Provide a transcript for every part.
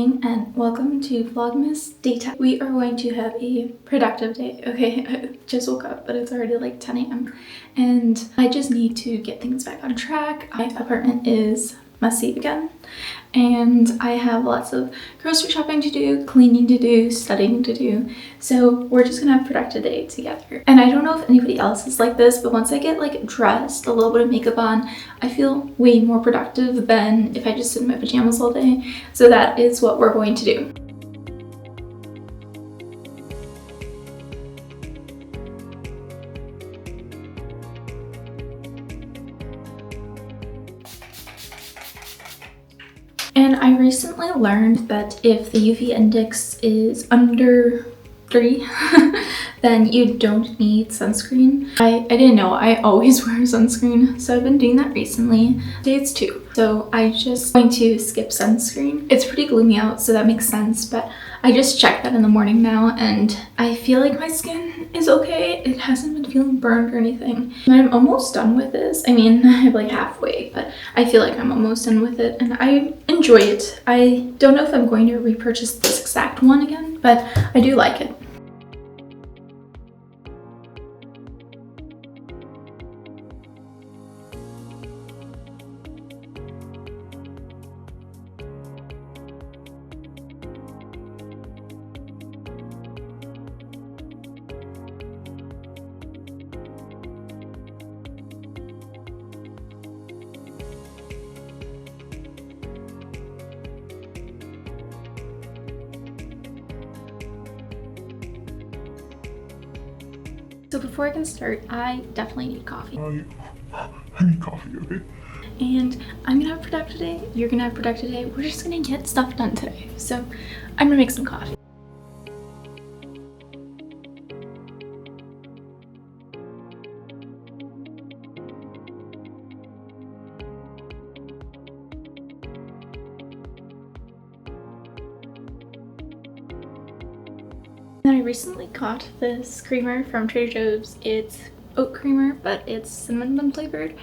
morning and welcome to Vlogmas daytime. We are going to have a productive day. Okay, I just woke up, but it's already like 10 a.m. and I just need to get things back on track. My apartment is messy again and I have lots of grocery shopping to do, cleaning to do, studying to do. So we're just gonna have a productive day together. And I don't know if anybody else is like this, but once I get like dressed, a little bit of makeup on, I feel way more productive than if I just sit in my pajamas all day. So that is what we're going to do. And I recently learned that if the UV index is under 3, then you don't need sunscreen. I didn't know. I always wear sunscreen, so I've been doing that recently. Today it's 2, so I just going to skip sunscreen. It's pretty gloomy out, so that makes sense, but I just checked that in the morning now, and I feel like my skin is okay. It hasn't been feeling burned or anything. And I'm almost done with this. I mean, I'm like halfway, but I feel like I'm almost done with it, and I enjoy it. I don't know if I'm going to repurchase this exact one again, but I do like it. So before I can start, I definitely need coffee. I need coffee, okay? And I'm gonna have a productive day, you're gonna have a productive day. We're just gonna get stuff done today. So I'm gonna make some coffee. And I recently got this creamer from Trader Joe's. It's oat creamer, but it's cinnamon bun flavored.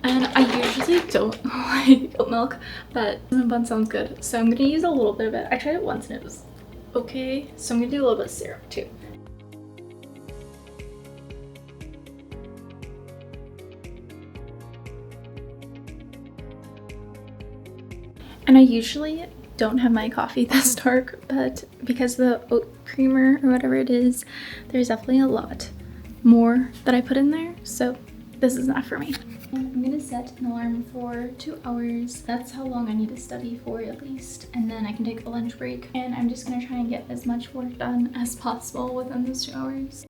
And I usually don't like oat milk, but cinnamon bun sounds good. So I'm gonna use a little bit of it. I tried it once and it was okay. So I'm gonna do a little bit of syrup too. And I usually don't have my coffee this dark, but because the oat creamer or whatever it is, there's definitely a lot more that I put in there, so this is not for me. I'm gonna set an alarm for 2 hours. That's how long I need to study for at least, and then I can take a lunch break, and I'm just gonna try and get as much work done as possible within those 2 hours.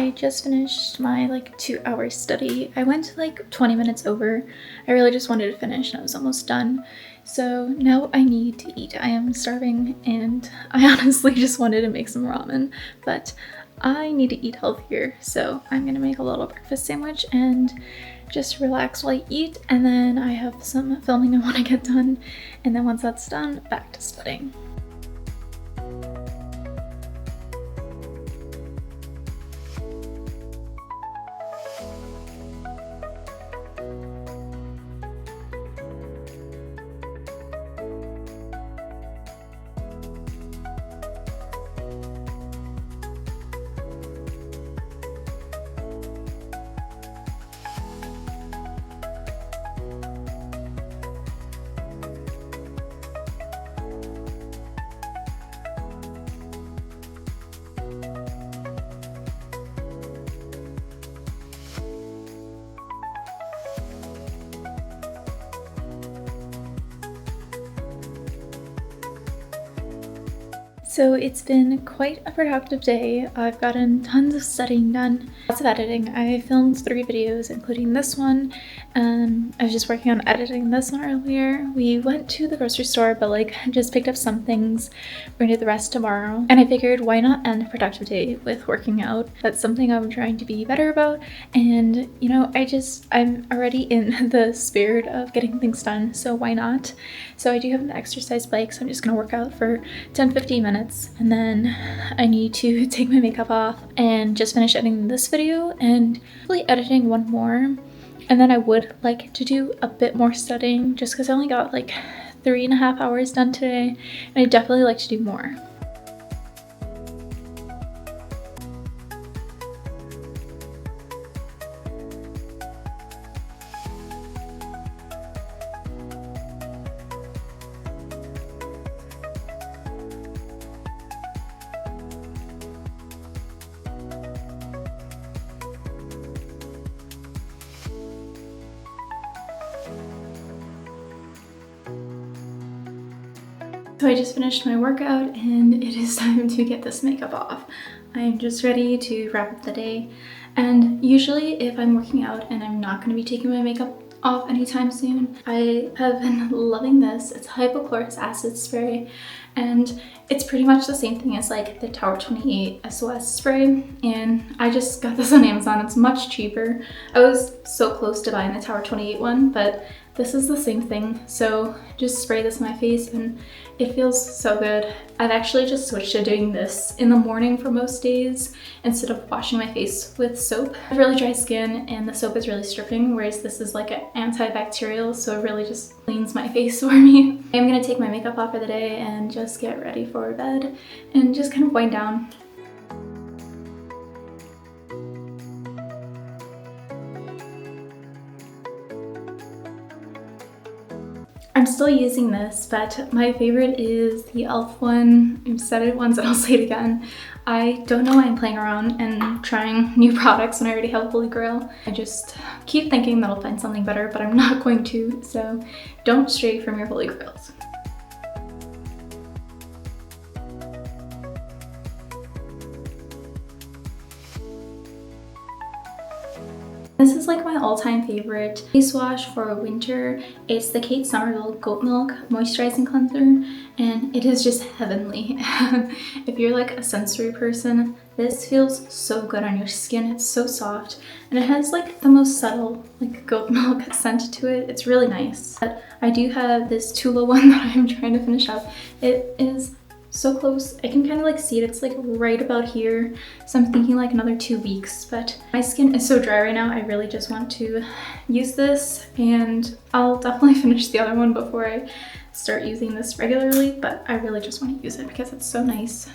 I just finished my like 2-hour study. I went like 20 minutes over. I really just wanted to finish and I was almost done. So now I need to eat. I am starving and I honestly just wanted to make some ramen, but I need to eat healthier. So I'm gonna make a little breakfast sandwich and just relax while I eat. And then I have some filming I want to get done. And then once that's done, back to studying. So it's been quite a productive day. I've gotten tons of studying done, lots of editing. I filmed 3 videos, including this one. I was just working on editing this one earlier. We went to the grocery store, but like just picked up some things. We're gonna do the rest tomorrow. And I figured why not end a productive day with working out? That's something I'm trying to be better about. And you know, I'm already in the spirit of getting things done, so why not? So I do have an exercise bike, so I'm just gonna work out for 10-15 minutes. And then I need to take my makeup off and just finish editing this video and probably editing one more. And then I would like to do a bit more studying just because I only got like 3.5 hours done today, and I'd definitely like to do more. So I just finished my workout and it is time to get this makeup off. I'm just ready to wrap up the day. And usually if I'm working out and I'm not going to be taking my makeup off anytime soon, I have been loving this. It's hypochlorous acid spray and it's pretty much the same thing as like the Tower 28 SOS spray, and I just got this on Amazon. It's much cheaper. I was so close to buying the Tower 28 one, but this is the same thing. So just spray this in my face and it feels so good. I've actually just switched to doing this in the morning for most days instead of washing my face with soap. I have really dry skin and the soap is really stripping, whereas this is like an antibacterial, so it really just cleans my face for me. I'm gonna take my makeup off for the day and just get ready for bed and just kind of wind down. I'm still using this, but my favorite is the e.l.f. one. I've said it once and I'll say it again. I don't know why I'm playing around and trying new products when I already have a Holy Grail. I just keep thinking that I'll find something better, but I'm not going to, so don't stray from your Holy Grails. This is like my all-time favorite face wash for winter. It's the Kate Somerville Goat Milk Moisturizing Cleanser, and it is just heavenly. If you're like a sensory person, this feels so good on your skin. It's so soft, and it has like the most subtle like goat milk scent to it. It's really nice. But I do have this Tula one that I'm trying to finish up. It is so close. I can kind of like see it. It's like right about here. So I'm thinking like another 2 weeks, but my skin is so dry right now. I really just want to use this, and I'll definitely finish the other one before I start using this regularly, but I really just want to use it because it's so nice.